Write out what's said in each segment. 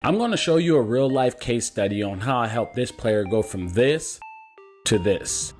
I'm going to show you a real life case study on how I helped this player go from this to this.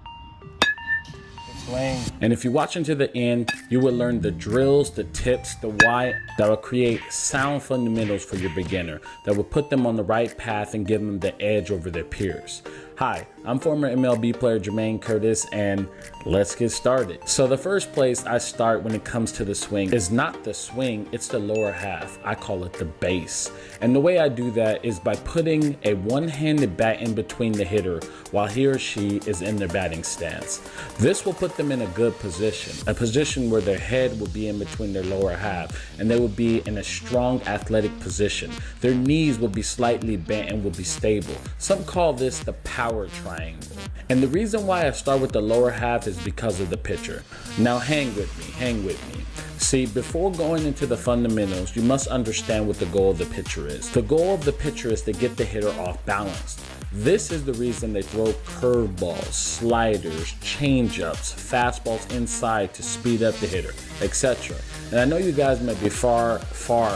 And if you watch until the end, you will learn the drills, the tips, the why that will create sound fundamentals for your beginner that will put them on the right path and give them the edge over their peers. Hi, I'm former MLB player Jermaine Curtis, and let's get started. So the first place I start when it comes to the swing is not the swing, it's the lower half. I call it the base. And the way I do that is by putting a one-handed bat in between the hitter while he or she is in their batting stance. This will put them in a good position, a position where their head will be in between their lower half and they will be in a strong athletic position. Their knees will be slightly bent and will be stable. Some call this the power triangle. And the reason why I start with the lower half is because of the pitcher. Now hang with me. See, before going into the fundamentals, you must understand what the goal of the pitcher is. The goal of the pitcher is to get the hitter off balance. This is the reason they throw curveballs, sliders, changeups, fastballs inside to speed up the hitter, etc. And I know you guys might be far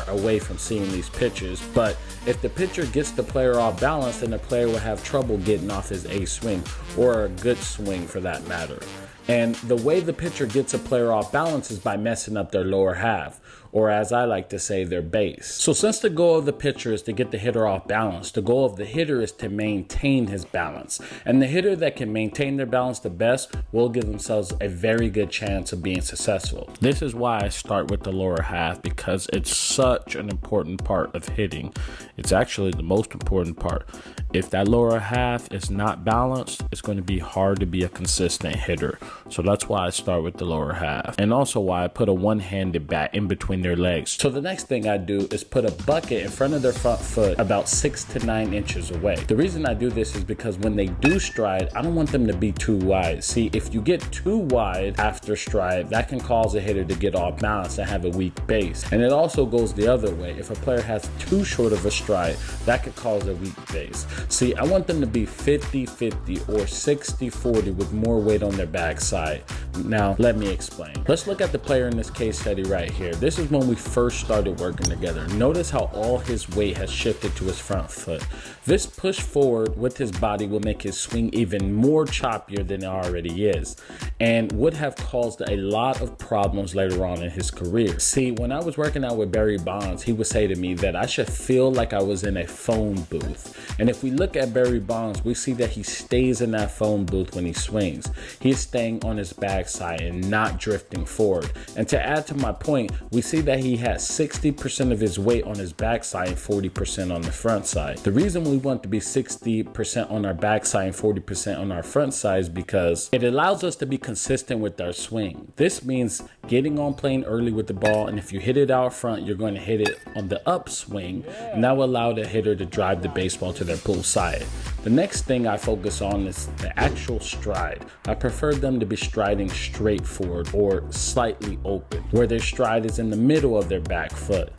away from seeing these pitches, but if the pitcher gets the player off balance, then the player will have trouble getting off his A swing, or a good swing for that matter. And the way the pitcher gets a player off balance is by messing up their lower half, or as I like to say, their base. So since the goal of the pitcher is to get the hitter off balance, the goal of the hitter is to maintain his balance. And the hitter that can maintain their balance the best will give themselves a very good chance of being successful. This is why I start with the lower half, because it's such an important part of hitting. It's actually the most important part. If that lower half is not balanced, it's going to be hard to be a consistent hitter. So that's why I start with the lower half, and also why I put a one-handed bat in between their legs. So the next thing I do is put a bucket in front of their front foot about 6 to 9 inches away. The reason I do this is because when they do stride, I don't want them to be too wide. See, if you get too wide after stride, that can cause a hitter to get off balance and have a weak base. And it also goes the other way. If a player has too short of a stride, that could cause a weak base. See, I want them to be 50-50 or 60-40 with more weight on their backside. Now, let me explain. Let's look at the player in this case study right here. This is when we first started working together. Notice how all his weight has shifted to his front foot. This push forward with his body will make his swing even more choppier than it already is, and would have caused a lot of problems later on in his career. See, when I was working out with Barry Bonds, he would say to me that I should feel like I was in a phone booth. And if we look at Barry Bonds, we see that he stays in that phone booth when he swings. He is staying on his backside and not drifting forward. And to add to my point, we see that he has 60% of his weight on his backside and 40% on the front side. The reason we want to be 60% on our backside and 40% on our front side is because it allows us to be consistent with our swing. This means getting on plane early with the ball, and if you hit it out front, you're going to hit it on the upswing, and that will allow the hitter to drive the baseball to their pull side. The next thing I focus on is the actual stride. I prefer them to be striding straight forward or slightly open, where their stride is in the middle of their back foot.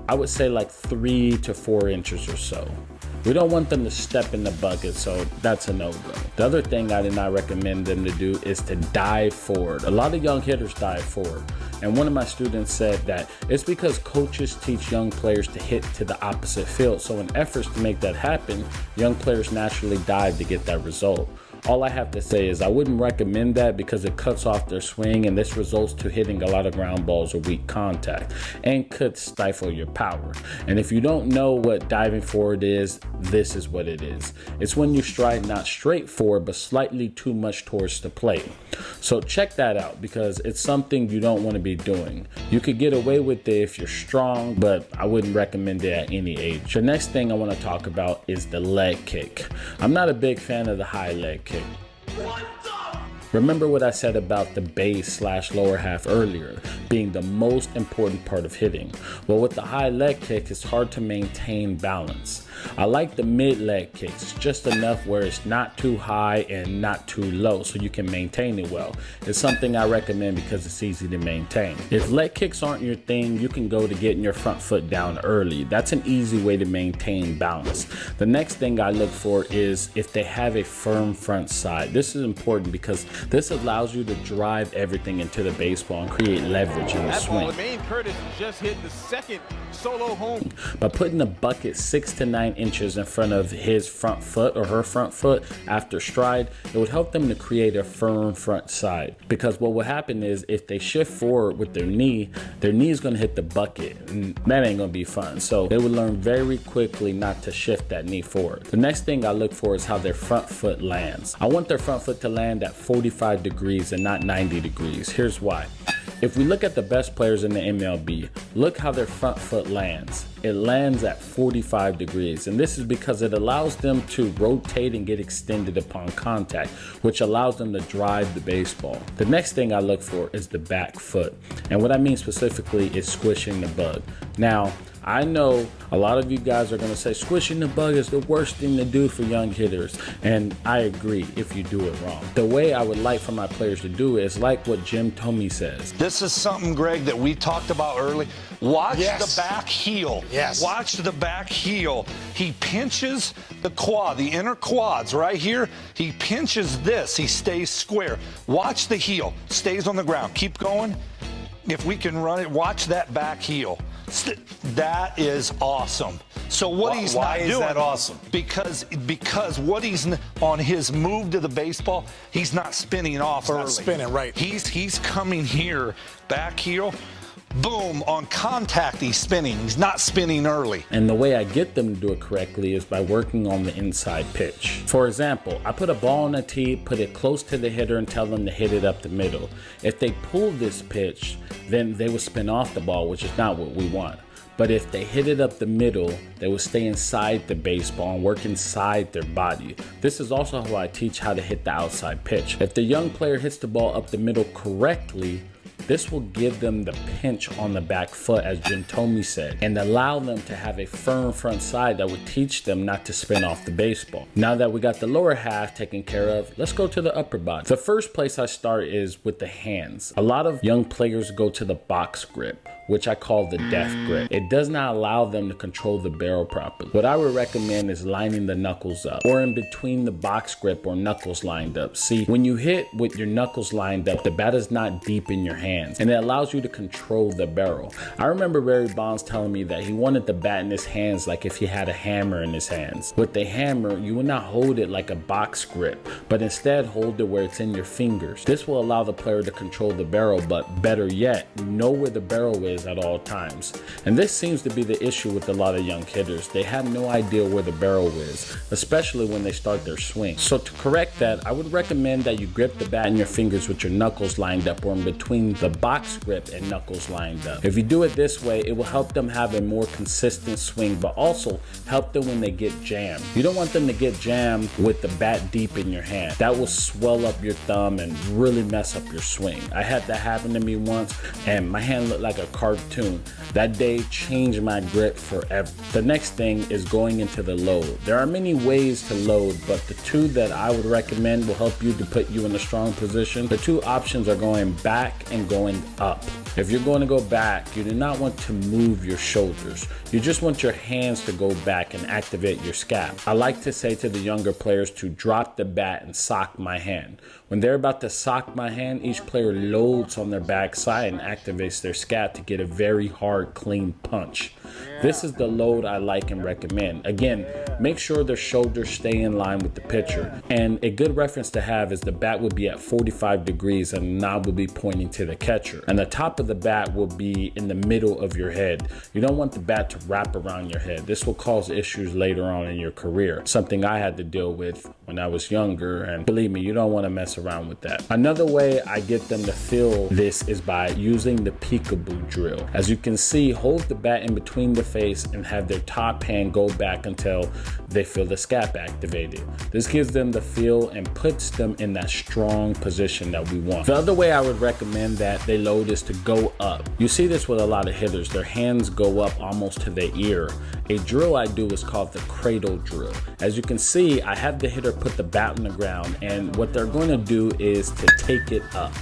I would say like 3 to 4 inches or so. We don't want them to step in the bucket, so that's a no-go. The other thing I did not recommend them to do is to dive forward. A lot of young hitters dive forward. And one of my students said that it's because coaches teach young players to hit to the opposite field. So in efforts to make that happen, young players naturally dive to get that result. All I have to say is I wouldn't recommend that because it cuts off their swing, and this results to hitting a lot of ground balls or weak contact and could stifle your power. And if you don't know what diving forward is, this is what it is. It's when you stride not straight forward but slightly too much towards the plate. So check that out, because it's something you don't want to be doing. You could get away with it if you're strong, but I wouldn't recommend it at any age. The next thing I want to talk about is the leg kick. I'm not a big fan of the high leg kick. Remember what I said about the base / lower half earlier being the most important part of hitting? Well, with the high leg kick, it's hard to maintain balance. I like the mid leg kicks, just enough where it's not too high and not too low so you can maintain it well. It's something I recommend because it's easy to maintain. If leg kicks aren't your thing, you can go to getting your front foot down early. That's an easy way to maintain balance. The next thing I look for is if they have a firm front side. This is important because This allows you to drive everything into the baseball and create leverage in the swing. Jermaine Curtis just hit the second solo home. By putting the bucket 6 to 9 inches in front of his front foot or her front foot after stride, it would help them to create a firm front side. Because what will happen is if they shift forward with their knee is going to hit the bucket, and that ain't going to be fun. So they would learn very quickly not to shift that knee forward. The next thing I look for is how their front foot lands. I want their front foot to land at 45 degrees and not 90 degrees. Here's why. If we look at the best players in the MLB, look how their front foot lands. It lands at 45 degrees, and this is because it allows them to rotate and get extended upon contact, which allows them to drive the baseball. The next thing I look for is the back foot, and what I mean specifically is squishing the bug. Now, I know a lot of you guys are going to say squishing the bug is the worst thing to do for young hitters, and I agree if you do it wrong. The way I would like for my players to do it is like what Jim Thome says. This is something, Greg, that we talked about early. Watch the back heel. Yes. Watch the back heel. He pinches the quad, the inner quads right here. He pinches this. He stays square. Watch the heel. Stays on the ground. Keep going. If we can run it, watch that back heel. That is awesome. So what he's not doing, why is that awesome? Because what he's on his move to the baseball, he's not spinning off early. Not spinning, right. He's coming here, back heel, boom, on contact he's spinning. He's not spinning early. And the way I get them to do it correctly is by working on the inside pitch. For example, I put a ball on a tee, put it close to the hitter and tell them to hit it up the middle. If they pull this pitch, then they will spin off the ball, which is not what we want. But if they hit it up the middle, they will stay inside the baseball and work inside their body. This is also how I teach how to hit the outside pitch. If the young player hits the ball up the middle correctly, this will give them the pinch on the back foot, as Jim Thome said, and allow them to have a firm front side that would teach them not to spin off the baseball. Now that we got the lower half taken care of, let's go to the upper body. The first place I start is with the hands. A lot of young players go to the box grip, which I call the death grip. It does not allow them to control the barrel properly. What I would recommend is lining the knuckles up, or in between the box grip or knuckles lined up. See, when you hit with your knuckles lined up, the bat is not deep in your hand, and it allows you to control the barrel. I remember Barry Bonds telling me that he wanted the bat in his hands like if he had a hammer in his hands. With the hammer, you would not hold it like a box grip, but instead hold it where it's in your fingers. This will allow the player to control the barrel, but better yet, know where the barrel is at all times. And this seems to be the issue with a lot of young hitters. They have no idea where the barrel is, especially when they start their swing. So to correct that, I would recommend that you grip the bat in your fingers with your knuckles lined up, or in between the box grip and knuckles lined up. If you do it this way, it will help them have a more consistent swing, but also help them when they get jammed. You don't want them to get jammed with the bat deep in your hand. That will swell up your thumb and really mess up your swing. I had that happen to me once, and my hand looked like a cartoon. That day changed my grip forever. The next thing is going into the load. There are many ways to load, but the two that I would recommend will help you to put you in a strong position. The two options are going back and going up. If you're going to go back, you do not want to move your shoulders. You just want your hands to go back and activate your scap. I like to say to the younger players to drop the bat and sock my hand. When they're about to sock my hand, each player loads on their backside and activates their scap to get a very hard, clean punch. This is the load I like and recommend. Again, make sure their shoulders stay in line with the pitcher. And a good reference to have is the bat would be at 45 degrees and the knob will be pointing to the catcher. And the top of the bat will be in the middle of your head. You don't want the bat to wrap around your head. This will cause issues later on in your career. Something I had to deal with when I was younger, and believe me, you don't want to mess around with that. Another way I get them to feel this is by using the peekaboo drill. As you can see, hold the bat in between the face and have their top hand go back until they feel the scap activated. This gives them the feel and puts them in that strong position that we want. The other way I would recommend that they load is to go up. You see this with a lot of hitters. Their hands go up almost to their ear. A drill I do is called the cradle drill. As you can see, I have the hitter put the bat on the ground, and what they're going to do is to take it up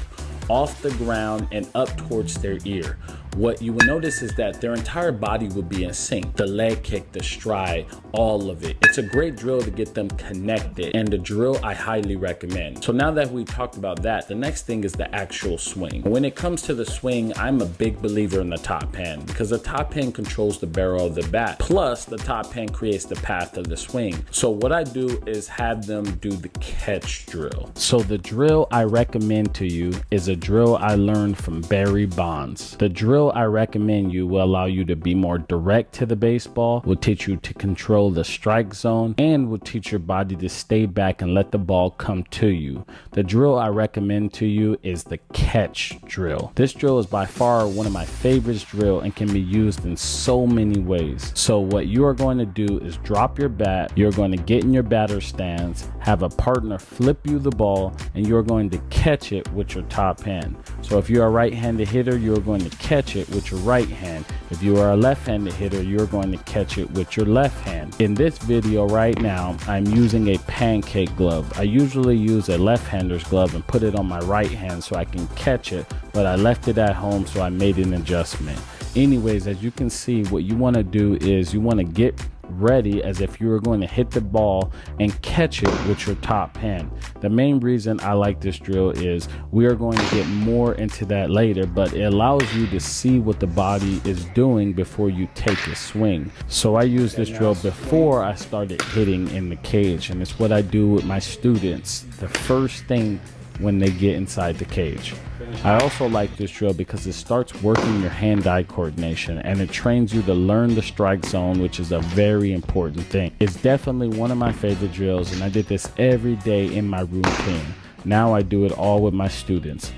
off the ground and up towards their ear. what you will notice is that their entire body will be in sync. The leg kick, the stride, all of it. It's a great drill to get them connected, and the drill I highly recommend. So now that we talked about that, the next thing is the actual swing. When it comes to the swing, I'm a big believer in the top hand because the top hand controls the barrel of the bat. Plus, the top hand creates the path of the swing. So what I do is have them do the catch drill. So the drill I recommend to you is a drill I learned from Barry Bonds. The drill I recommend you will allow you to be more direct to the baseball, will teach you to control the strike zone, and will teach your body to stay back and let the ball come to you. The drill I recommend to you is the catch drill. This drill is by far one of my favorite drills and can be used in so many ways. So what you are going to do is drop your bat, you're going to get in your batter stance, have a partner flip you the ball, and you're going to catch it with your top hand. So if you're a right-handed hitter, you're going to catch it with your right hand. If you are a left-handed hitter, you're going to catch it with your left hand. In this video right now, I'm using a pancake glove. I usually use a left-hander's glove and put it on my right hand so I can catch it, but I left it at home, so I made an adjustment. Anyways, as you can see, what you want to do is you want to get ready as if you were going to hit the ball and catch it with your top hand. The main reason I like this drill is we are going to get more into that later, but it allows you to see what the body is doing before you take a swing. So I use this drill before I started hitting in the cage, and it's what I do with my students the first thing when they get inside the cage. I also like this drill because it starts working your hand-eye coordination, and it trains you to learn the strike zone, which is a very important thing. It's definitely one of my favorite drills, and I did this every day in my routine. Now I do it all with my students.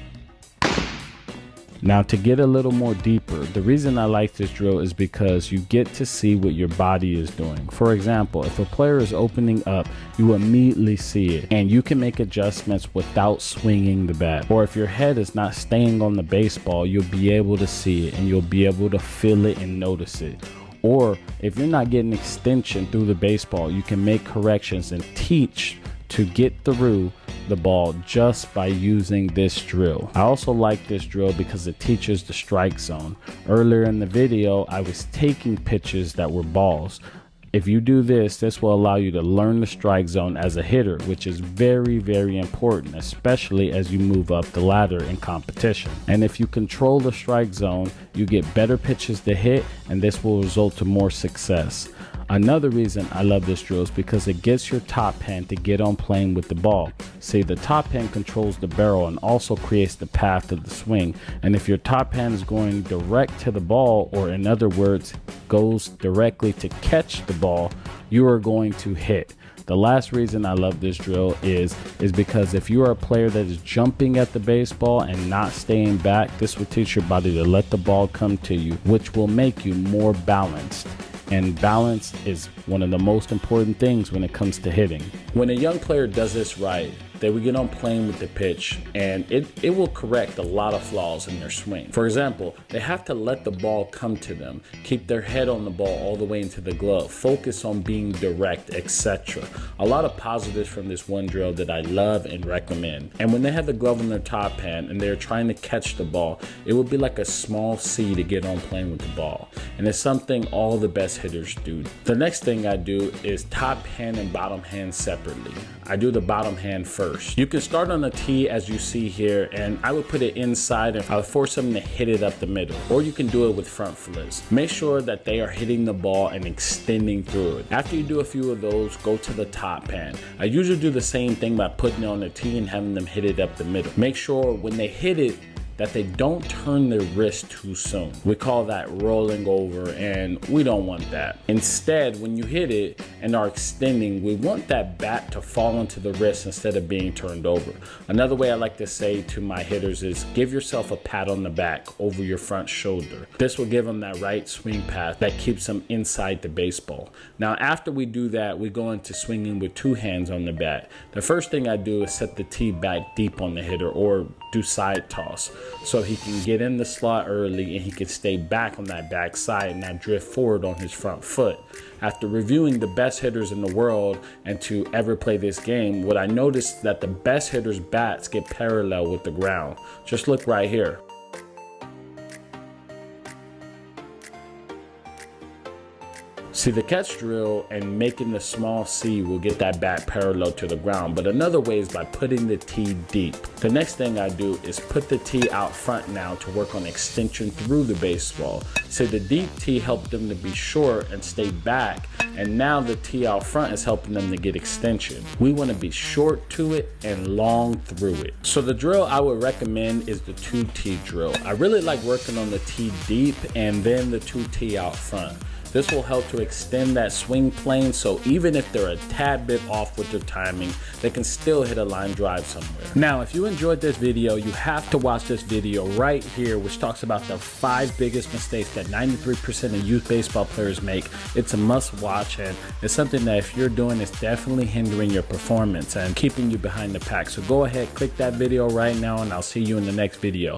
Now, to get a little more deeper, the reason I like this drill is because you get to see what your body is doing. For example, if a player is opening up, you immediately see it, and you can make adjustments without swinging the bat. Or if your head is not staying on the baseball, you'll be able to see it, and you'll be able to feel it and notice it. Or if you're not getting extension through the baseball, you can make corrections and teach to get through the ball just by using this drill. I also like this drill because it teaches the strike zone. Earlier in the video, I was taking pitches that were balls. If you do this, this will allow you to learn the strike zone as a hitter, which is very, very important, especially as you move up the ladder in competition. And if you control the strike zone, you get better pitches to hit, and this will result to more success. Another reason I love this drill is because it gets your top hand to get on playing with the ball. See, the top hand controls the barrel and also creates the path of the swing. And if your top hand is going direct to the ball, or in other words, goes directly to catch the ball, you are going to hit. The last reason I love this drill is because if you are a player that is jumping at the baseball and not staying back, this will teach your body to let the ball come to you, which will make you more balanced. And balance is one of the most important things when it comes to hitting. When a young player does this right, they will get on playing with the pitch, and it will correct a lot of flaws in their swing. For example, they have to let the ball come to them, keep their head on the ball all the way into the glove, focus on being direct, etc. A lot of positives from this one drill that I love and recommend. And when they have the glove on their top hand and they're trying to catch the ball, it will be like a small C to get on playing with the ball. And it's something all the best hitters do. The next thing I do is top hand and bottom hand separately. I do the bottom hand first. You can start on the tee as you see here, and I would put it inside and I would force them to hit it up the middle. Or you can do it with front flips. Make sure that they are hitting the ball and extending through it. After you do a few of those, go to the top hand. I usually do the same thing by putting it on the tee and having them hit it up the middle. Make sure when they hit it that they don't turn their wrist too soon. We call that rolling over, and we don't want that. Instead, when you hit it and are extending, we want that bat to fall into the wrist instead of being turned over. Another way I like to say to my hitters is give yourself a pat on the back over your front shoulder. This will give them that right swing path that keeps them inside the baseball. Now, after we do that, we go into swinging with two hands on the bat. The first thing I do is set the tee back deep on the hitter, or do side toss, so he can get in the slot early and he can stay back on that back side and not drift forward on his front foot. After reviewing the best hitters in the world and to ever play this game, what I noticed that the best hitters' bats get parallel with the ground. Just look right here. See, the catch drill and making the small C will get that bat parallel to the ground, but another way is by putting the tee deep. The next thing I do is put the tee out front now to work on extension through the baseball. So the deep tee helped them to be short and stay back, and now the tee out front is helping them to get extension. We want to be short to it and long through it. So the drill I would recommend is the 2-tee drill. I really like working on the tee deep and then the 2-tee out front. This will help to extend that swing plane, so even if they're a tad bit off with their timing, they can still hit a line drive somewhere. Now, if you enjoyed this video, you have to watch this video right here, which talks about the 5 biggest mistakes that 93% of youth baseball players make. It's a must watch, and it's something that if you're doing, it's definitely hindering your performance and keeping you behind the pack. So go ahead, click that video right now, and I'll see you in the next video.